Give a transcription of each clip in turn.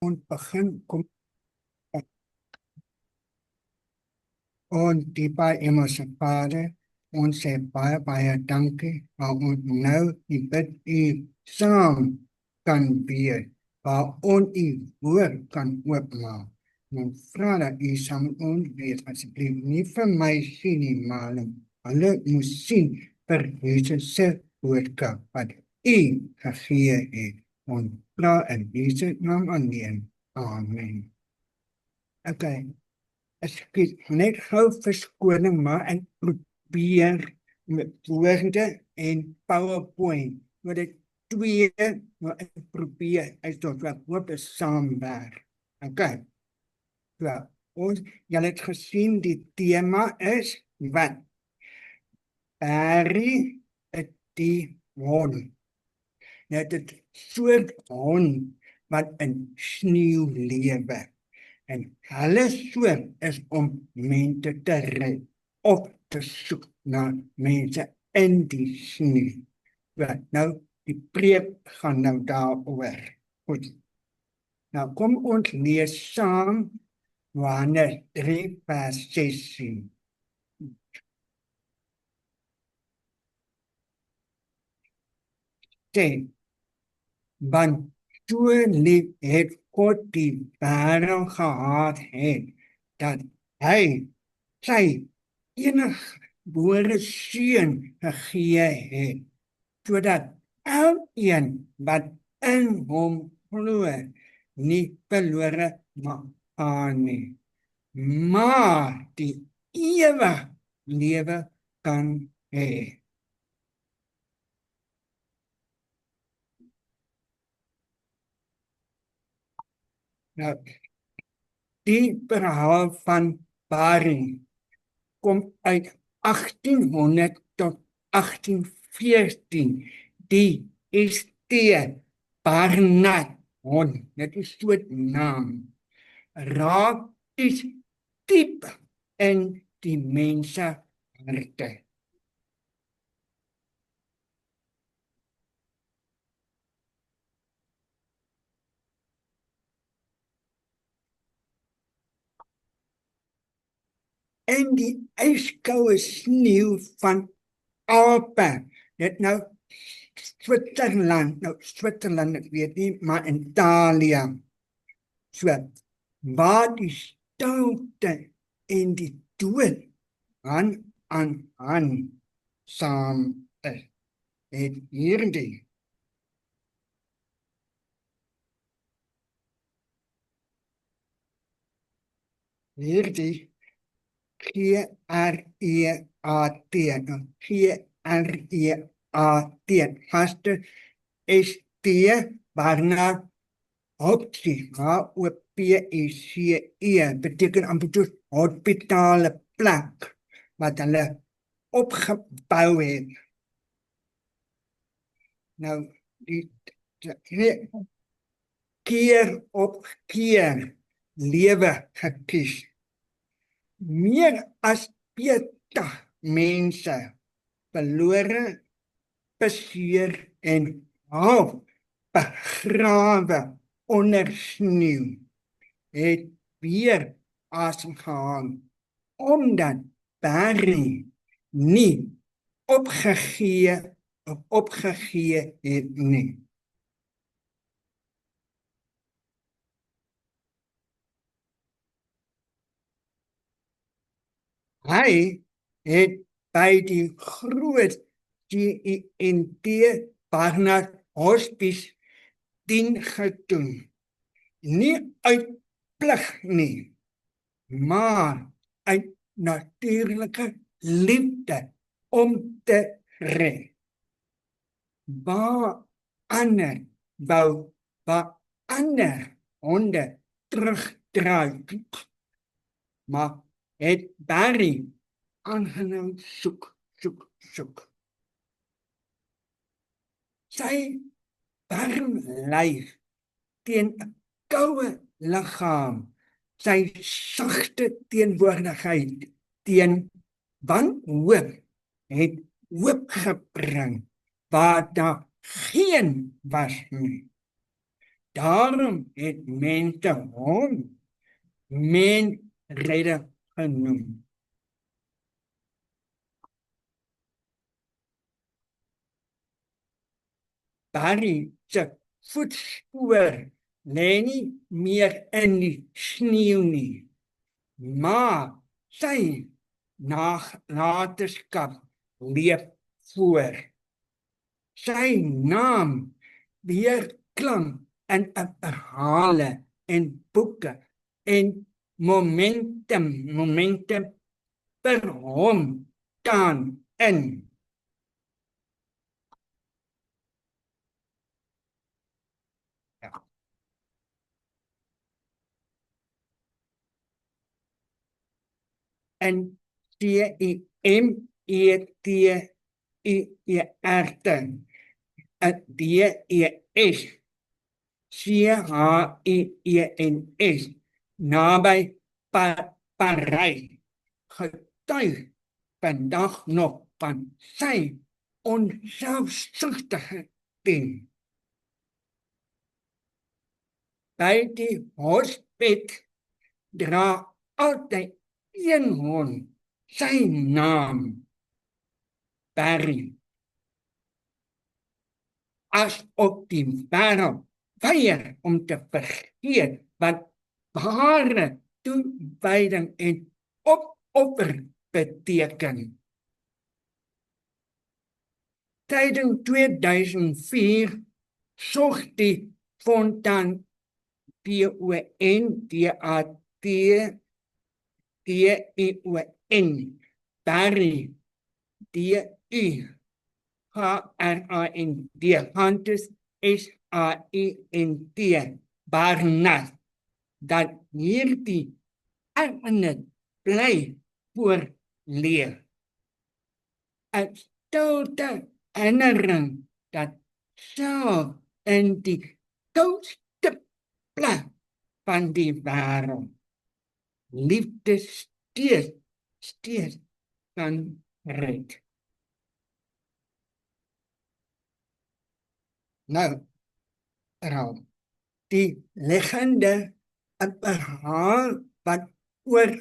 ons begin kom ons diepe Hemelse Vader, ons sê baie dankie waar ons nou die bid u saam kan wees, waar ons u woord kan oopmaak. Ons vra dat u saam met ons wees, asseblief nie vir my sien nie, maar hulle moet sien vir Jesus se boodskap wat u gegee het. Ons vra in Jesus naam alleen. Amen. Okay. Ek net gou verskoning, maar ek probeer met woorde en PowerPoint, wat ek twee, maar ek probeer, ek hoop dit saamwerk. Okay, so, julle het gesien, die tema is, wat? Barry het die hond. Nou, dit soort hond, wat in sneeu lewe. En hulle soort is om mense te red of te soek na mense in die sneeu. Nou, die preek gaan nou daaroor. Goed. Nou, kom ons lees saam Johannes 3 vers 16. Want so lief het God die wêreld gehad het, dat hy sy eniggebore seun gegee het, sodat elkeen wat in hom glo, nie verlore mag gaan nie, maar die ewige lewe kan hê. Nou, die verhaal van Barry kom uit 1800 tot 1814. Die St. Barnard hond, dit is so 'n naam, raak iets diep in die mense harte. En die ijskoue sneeu van Alpen, dit nou Zwitserland, ek weet nie, maar in Italië, so, waar die stilte en die dood hand aan hand saam is, het hierdie G-R-E-A-T, gaste St. Barnard Hospice, H-O-P-I-C-E, beteken amper soos hospitale plek, wat hulle opgebou het. Nou, die keer op keer lewe gekies. Meer as 40 mense verlore, beseer en half begrawe onder sneeu, het weer asem gehaal, omdat Barry nie opgegee het nie. Hy het by die groot St. Barnard Hospice dien gedoen. Nie uit plig nie, maar uit natuurlike liefde om te red. Waar ander honde terugdraai, maar het Barry aangehou soek. Sy warm lyf teen 'n koue liggaam, sy sagte teenwoordigheid teen wanhoop, het hoop gebring waar daar geen was nie. Daarom het mense hom menredder genoem. Barry se voetspoor lê nie meer in die sneeu nie, maar sy nalatenskap leef voor. Sy naam weerklank in verhale en boeke en momente vir hom staan in. Ja. En DEMETERS CHIENS naby Parys getuig vandag nog van sy onselfsugtige ding. By die hospit dra altyd een hond sy naam, Barry. Asof die wêreld weier om te vergeet wat ware toewyding en opoffer beteken. Tydens 2004 sorg die Fontan DONDATDEON Barry DUHRIND Hunters SAINT Barnard dat hierdie erfenis bly voorleef. 'n stilte herinnering dat self in die koudste plek van die wêreld liefde steeds kan red. Nou, Raul, die legende, 'n verhaal wat oor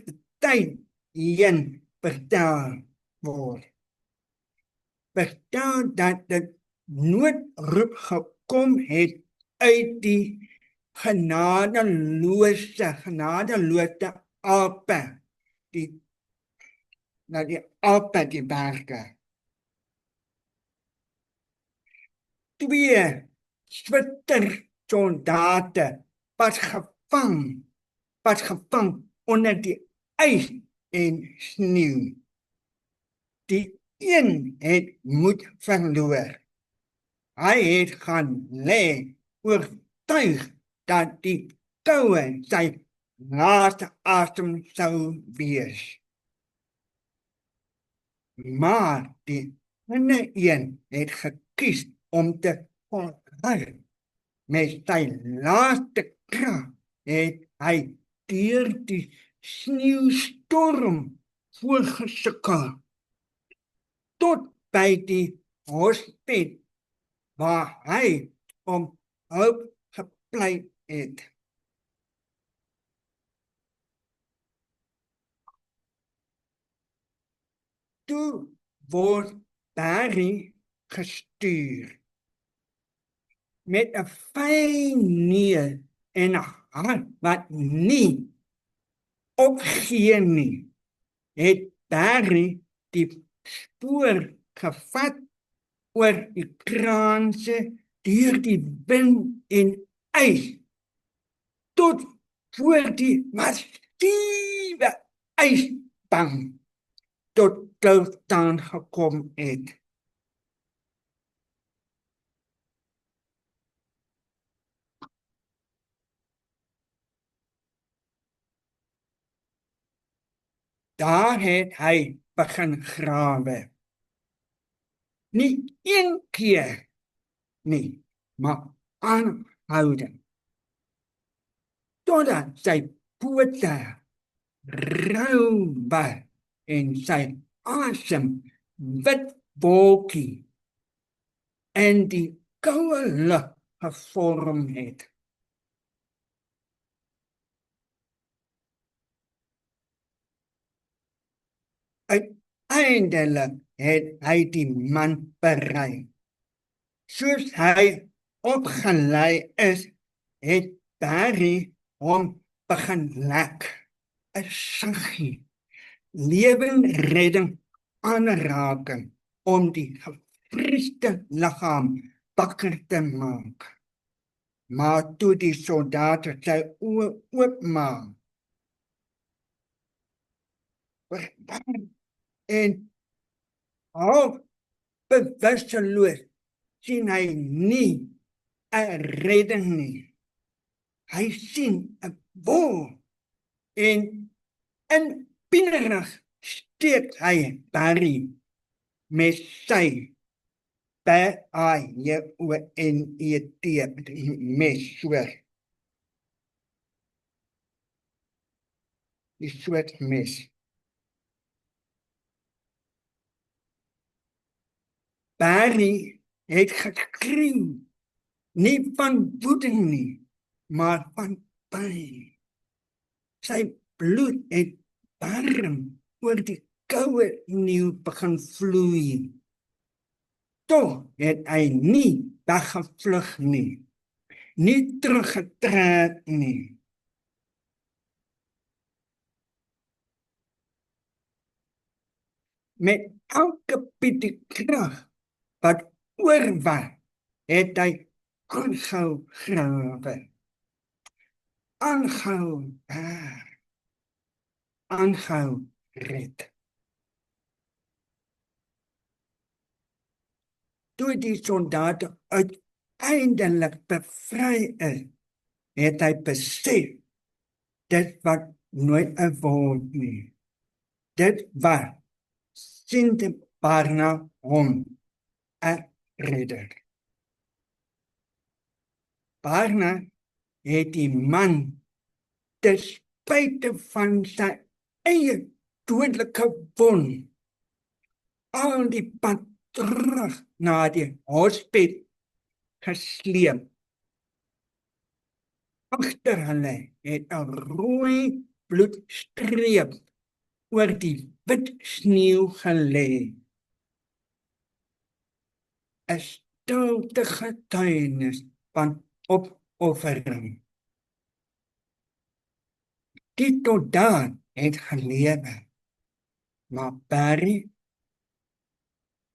tyd heen vertel word. Vertel dat dit noodroep gekom het uit die genadeloose Alpe, die Alpe, die berge. 2 Zwitser soldate was gevang onder die ys en sneeu. Die een het moed verloor. Hy het gaan lê, oortuig dat die koue sy laaste asem sou wees. Maar die ander een het gekies om te volhard. Met sy laaste krag het hy deur die sneeustorm voorgesukkel tot by die hospit waar hy om hulp gepleit het. Toe word Barry gestuur met 'n fyn neus en 'n hart wat nie opgee nie, het Barry die spoor gevat oor die kraanse, deur die wind en ys, tot voor die massiewe ysbank tot stilstand gekom het. Daar het hy begin grawe. Nie een keer nie, maar aanhoudend. Totdat sy pote rou was en sy asem wit wolkie en die koue lug gevorm het. Uiteindelik het hy die man bereik. Soos hy opgelei is, het Barry hom begin lek. 'n saggie, lewenredding aanraking om die gevriesde liggaam wakker te maak. Maar toe die soldate sy oë oopmaak en half bewusteloos sien hy nie 'n redding nie. Hy sien 'n wol en in pinnerig steek hy Barry met sy B-A-J-O-N-E-T mes soort. Die soort mes. Barry het gekreun, nie van woede nie, maar van pyn. Sy bloed het warm oor die koue nieuw begin vloei. Toch het hy nie weggevlug nie, nie teruggetrek nie. Met elke bietjie krag wat oor was, het hy aangehou grawe. Aangehou aangehou red. Toe die soldate uiteindelik bevry is, het hy besef dit wat nooit 'n word nie. Dit was Sint Barna hom 'n redder. Barna het die man ten spyte van sy eie dodelike wond al die pad terug na die hospitaal gesleep. Agter hulle het 'n rooi bloedstreep oor die wit sneeu gelê. 'n stilte getuienis van opoffering. Die soldaat het gelewe, maar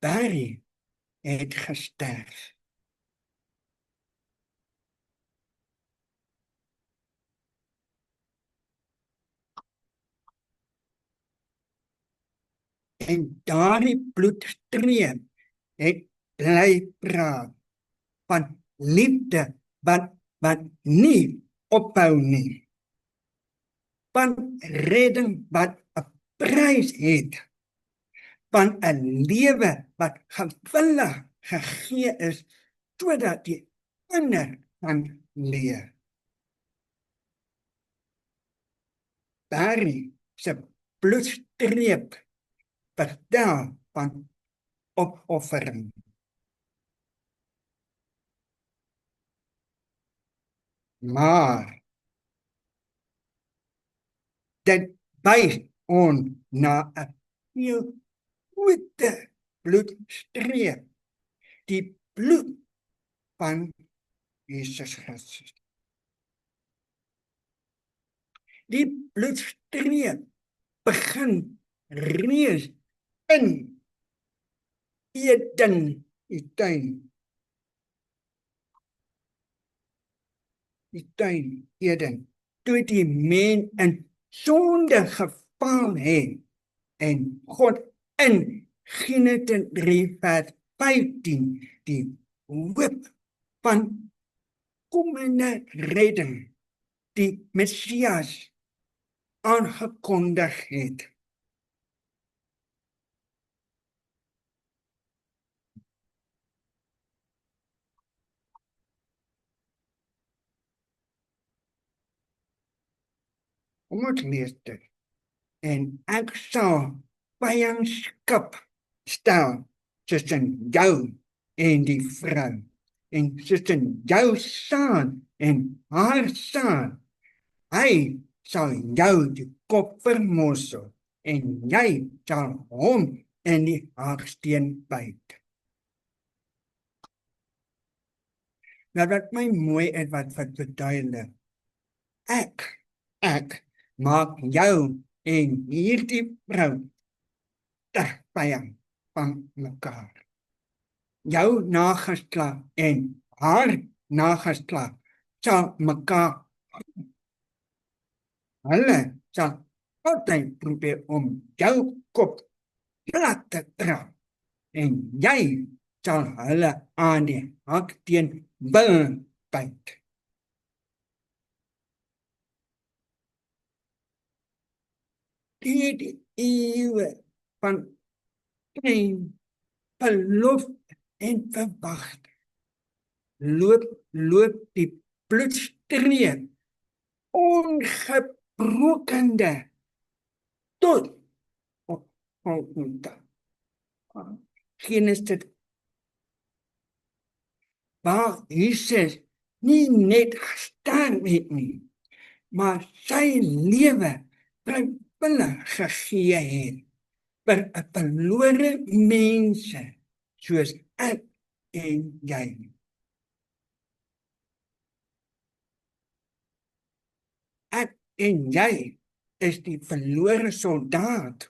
Barry het gesterf. En daardie bloedstreep het bly praat van liefde wat nie ophou nie. Van redding wat 'n prys het. Van 'n lewe wat gewillig gegee is sodat die ander kan leer. Barry se bloedstreep vertel van opoffering. Maar dit wys ons na 'n heel groter bloedstreep, die bloed van Jesus Christus. Die bloedstreep begin reeds in Eden, die tuin Eden, toe die mens in sonde geval het en God in Genesis 3:15 die hoop van komende redding, die Messias aangekondig het. Kom ons lees dit. En ek sal vyandskap stel tussen jou en die vrou, en tussen jou saad en haar saad. Hy sal jou die kop vermorsel, en jy sal hom in die haaksteen byt. Nou wat my mooi is wat beduidelik. Ek maak jou en hierdie vrou ter vyand van mekaar. Jou nageslag en haar nageslag sal mekaar, hulle sal altyd probeer om jou kop plat te trap en jy sal hulle aan die haaksteen byt. Die eeuwe van pyn, verlof en verwagting loop die bloedstreep ongebrokende tot op Golgotha. Genesis waar Jesus nie net gestaan het nie, maar sy lewe vrywillig gegee het vir 'n verlore mense soos ek en jy. Ek en jy is die verlore soldaat,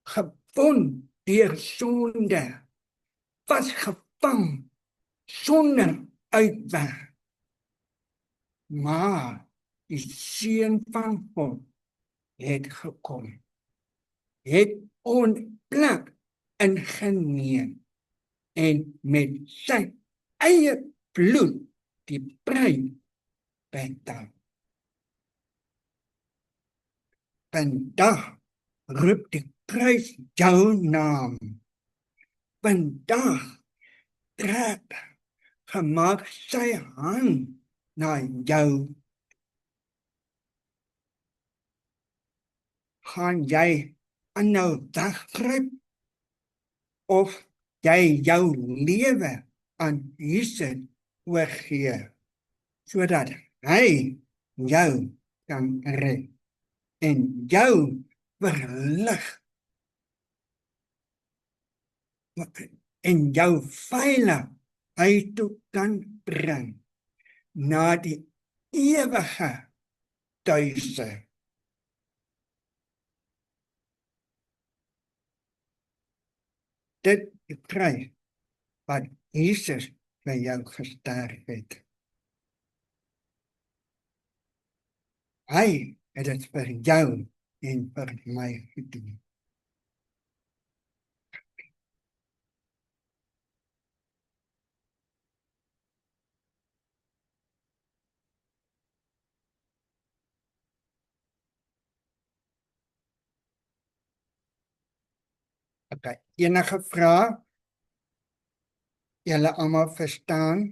gebond deur sonde, vasgevang sonder uitweg. Maar die Seun van God het gekom, het ons plek ingeneem en met sy eie bloed die prys betaal. Vandag roep die kruis jou naam. Vandag trek gemaak sy hand na jou. Gaan jy aanhou weggryp of jy jou lewe aan Jesus oorgee sodat hy jou kan red en jou verlig en jou veilig uit toe kan bring na die ewige tuise. Dit is prys wat Jesus vir jou gesterf het. Hy het dit vir jou en vir my gedoen. Okay, enige vrae? Julle almal verstaan?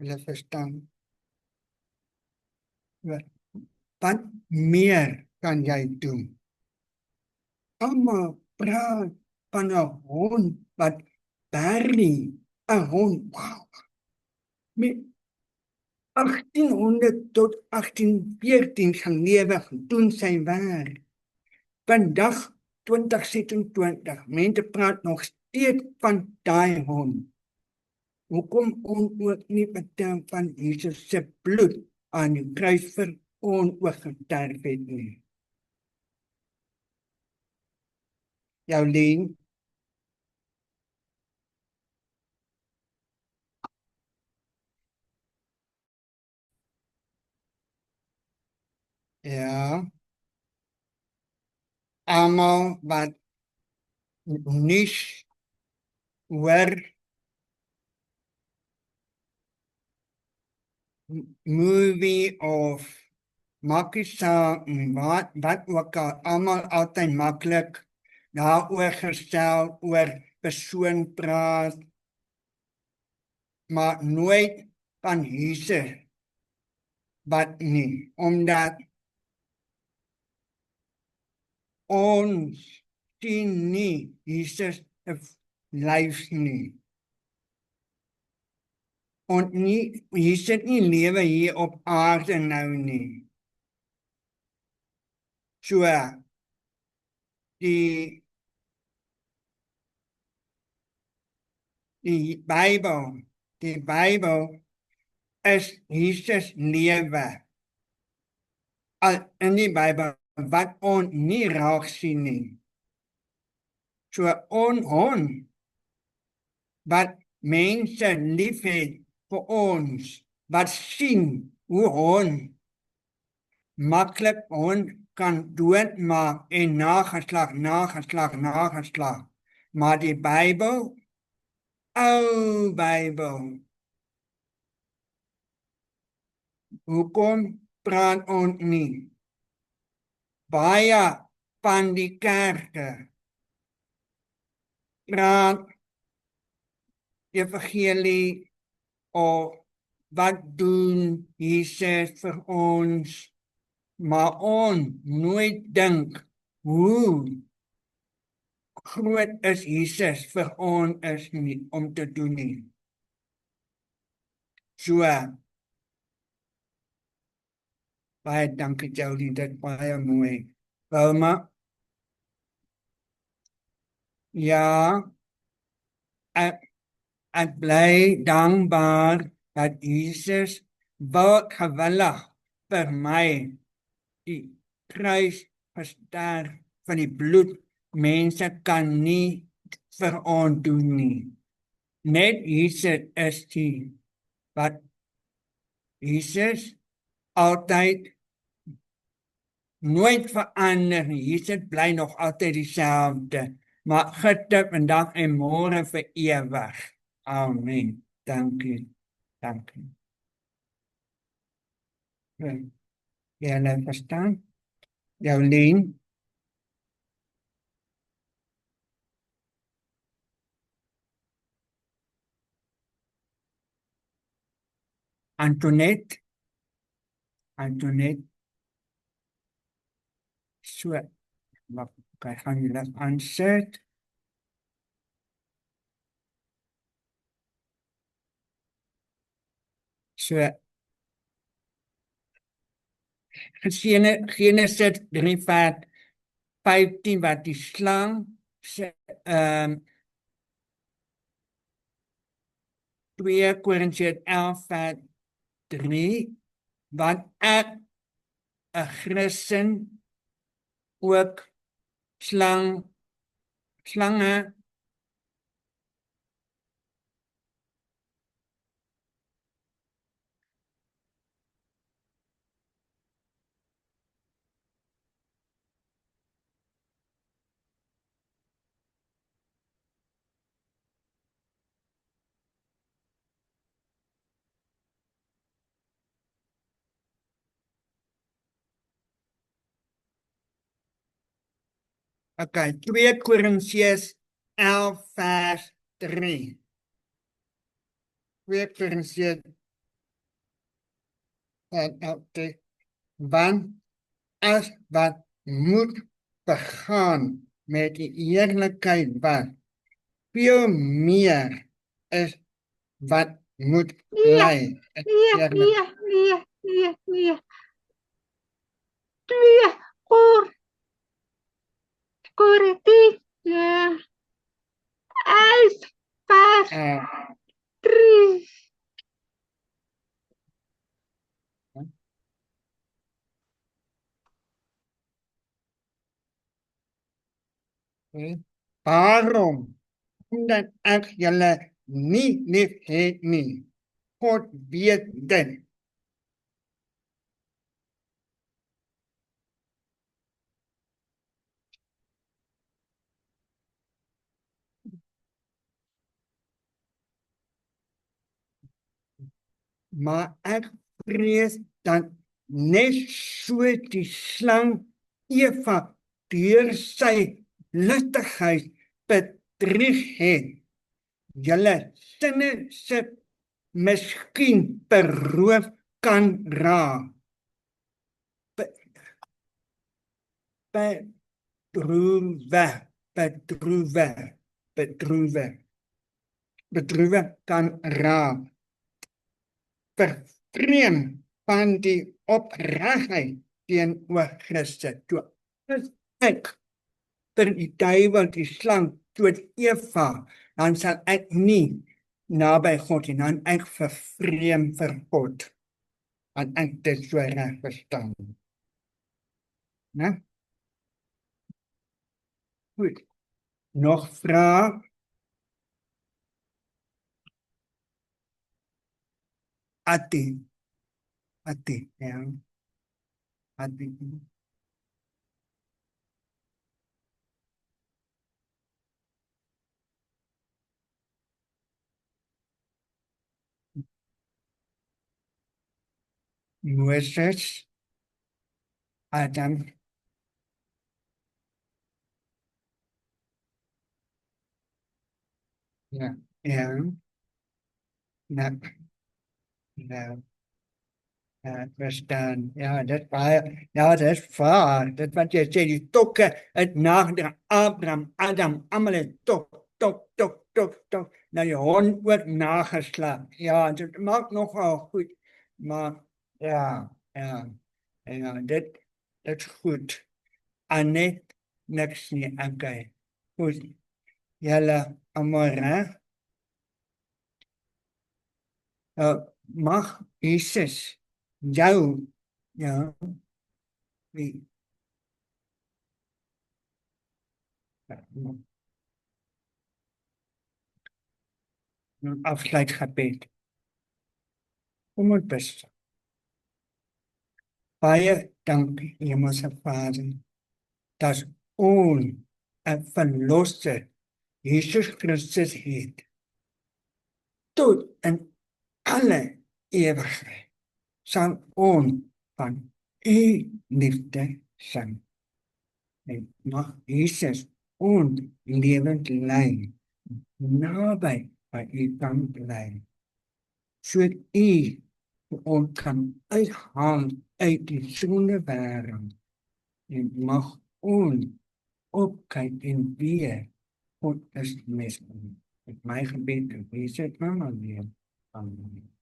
Julle verstaan? Wat meer kan jy doen? Almal praat van 'n hond wat Barry, 'n hond, wow, met 1800 tot 1814 gelewe doen sy werk. Vandag 2026, mense praat nog steeds van daai hond. Hoekom ons ook nie vertel van Jesus se bloed aan die kruis vir ons oorgesterf het nie? Jolien? Ja. Almal wat nie hoor movie of maak nie saak wat ook al, almal altyd maklik daaroor gestel, oor persoon praat, maar nooit van Jesus wat nie, omdat ons sien nie Jesus lyf nie. En nie, Jesus nie lewe hier op aarde nou nie. So die Bijbel is Jesus lewe. Al in die Bijbel wat ons nie raak sien nie. So on wat mense lief het vir ons, wat sien hoe ons maklik ons kan doodmaak en nageslag. Maar die Bijbel, ou Bijbel, hoekom praat ons nie? Baie van die kerke praat evangelie of wat doen Jesus vir ons, maar ons nooit dink hoe groot is Jesus vir ons is nie, om te doen nie. So, baie dankie Jody, dit baie mooi. Wilma? Ja, ek bly dankbaar dat Jesus gewillig vir my die kruis gesterf van die bloed. Mense kan nie vir ons doen nie. Net Jesus is die wat Jesus altyd nooit verander nie. Jesus bly nog altyd dieselfde. Maar gister, vandag en môre vir ewig. Amen. Dankie. Dankie. Julle verstaan? Jolien? Antoinette? So, wat gaan julle aansit? So, Genesis 3 vers 15 wat die slang 2 Korintiërs 11 vers 3 wat ek 'n Christen ook slange Okay, 2 Korintiërs 11 vers 3. 2 Korintiërs 11 3. Want as wat moet begaan met die eerlikheid wat veel meer is wat moet bly. Nee. 2 Korintiërs 11 vers 3. Waarom? Omdat ek julle nie lief het nie. God weet dit. Maar ek vrees dat net so die slang Eva deur sy listigheid bedrieg het. Julle sinne sit miskien beroof kan raak. Bedroewe kan raak. Vervreem van die opregtheid teenoor Christus. As ek vir die duiwel, die slang, dood Eva, dan sal ek nie naby God en dan ek vervreem vir God. En ek dit so reg verstaan. Né? Goed. Nog vrae? Ati. Ati, ja. Ati. Moses, Adam, ja, ja, ja, ja, ja, verstaan. Ja, dat is waar. Dat wat je zei, die tokken, het nagedrag, Abraham, Adam, allemaal het tok. Nou, je hond wordt nageslagen. Ja, dat maakt nogal goed. Maar, ja, dat is goed. Annette, niks niet, oké. Goed. Jelle, amor, mag Jezus jou, ja, wie, een afscheidsgebed. Kom het beste. Baie dank, Hemelse Vader, dat ons een verlosser, Jezus Christus het, tot in alle eeuwigheid, zal ons van u liefde zijn. En mag Jezus ons levend lijn nabij bij u kan blijven. Zodat u ons kan uithalen uit die zonde wereld. En mag ons opkijken en weer God is misbaar. Met mijn gebed en wees het mama weer. Amen.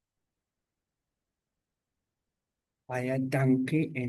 Baie dankie en